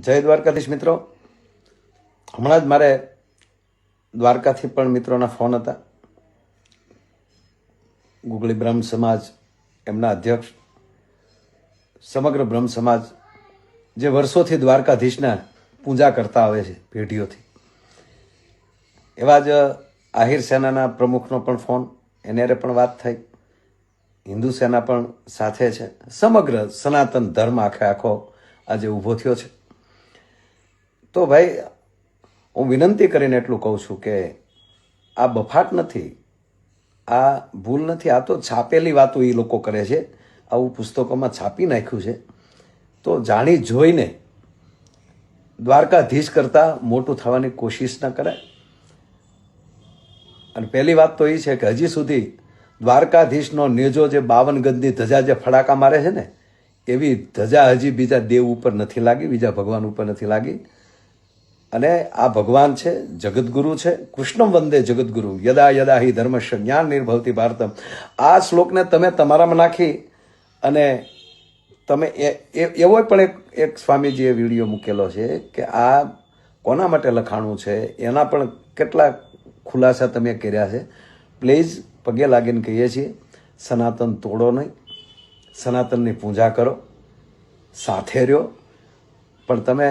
જય દ્વારકાધીશ મિત્રો. હમણાં જ મારે દ્વારકાથી પણ મિત્રોના ફોન હતા. ગુગળી બ્રહ્મ સમાજ, એમના અધ્યક્ષ, સમગ્ર બ્રહ્મ સમાજ જે વર્ષોથી દ્વારકાધીશના પૂજા કરતા આવે છે પેઢીઓથી, એવા જ આહિર સેનાના પ્રમુખનો પણ ફોન, એને પણ વાત થઈ. હિન્દુ સેના પણ સાથે છે. સમગ્ર સનાતન ધર્મ આખો આજે ઊભો થયો છે. તો ભાઈ, હું વિનંતી કરીને એટલું કહું છું કે આ બફાટ નથી, આ ભૂલ નથી, આ તો છાપેલી વાતો એ લોકો કરે છે. આવું પુસ્તકોમાં છાપી નાખ્યું છે. તો જાણી જોઈને દ્વારકાધીશ કરતાં મોટું થવાની કોશિશ ન કરાય. અને પહેલી વાત તો એ છે કે હજી સુધી દ્વારકાધીશનો નેજો જે 52 ગજની ધજા જે ફડાકા મારે છે ને, એવી ધજા હજી બીજા દેવ ઉપર નથી લાગી, બીજા ભગવાન ઉપર નથી લાગી. અને આ ભગવાન છે, જગદગુરુ છે. કૃષ્ણમ વંદે જગદગુરુ યદા યદા હિ ધર્મસ્ય જ્ઞાન નિર્ભવતી ભારતમ. આ શ્લોકને તમે તમારામાં નાખી અને તમે એવો પણ એક સ્વામીજીએ વિડીયો મૂકેલો છે કે આ કોના માટે લખાણું છે, એના પણ કેટલા ખુલાસા તમે કર્યા છે. પ્લીઝ પગે લાગીને કહીએ છીએ, સનાતન તોડો નહીં, સનાતનની પૂજા કરો, સાથે રહ્યો. પણ તમે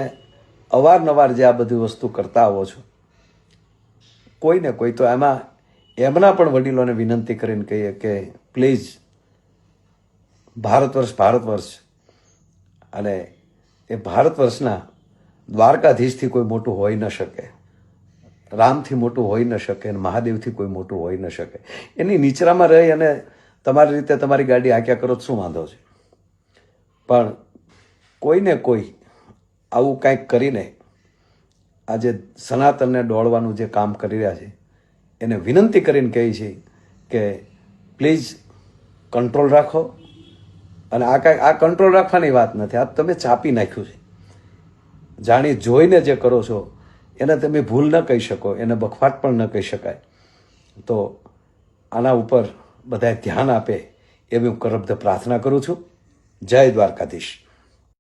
અવારનવાર જે આ બધી વસ્તુ કરતા આવો છો, કોઈ ને કોઈ તો એમાં એમના પણ વડીલોને વિનંતી કરીને કહીએ કે પ્લીઝ, ભારત વર્ષ અને એ ભારત વર્ષના દ્વારકાધીશથી કોઈ મોટું હોઈ ન શકે, રામથી મોટું હોઈ ન શકે, અને મહાદેવથી કોઈ મોટું હોઈ ન શકે. એની નીચરામાં રહી અને તમારી રીતે તમારી ગાડી હાંક્યા કરો તો શું વાંધો છે? પણ કોઈને કોઈ આવું કાંઈક કરીને આજે સનાતનને દોડવાનું જે કામ કરી રહ્યા છે, એને વિનંતી કરીને કહી છે કે પ્લીઝ કંટ્રોલ રાખો. અને આ કંટ્રોલ રાખવાની વાત નથી, આ તમે ચાપી નાખ્યું છે. જાણી જોઈને જે કરો છો એને તમે ભૂલ ન કહી શકો, એને બખવાટ પણ ન કહી શકાય. તો આના ઉપર બધાએ ધ્યાન આપે એવી હું કરબદ્ધ પ્રાર્થના કરું છું. જય દ્વારકાધીશ.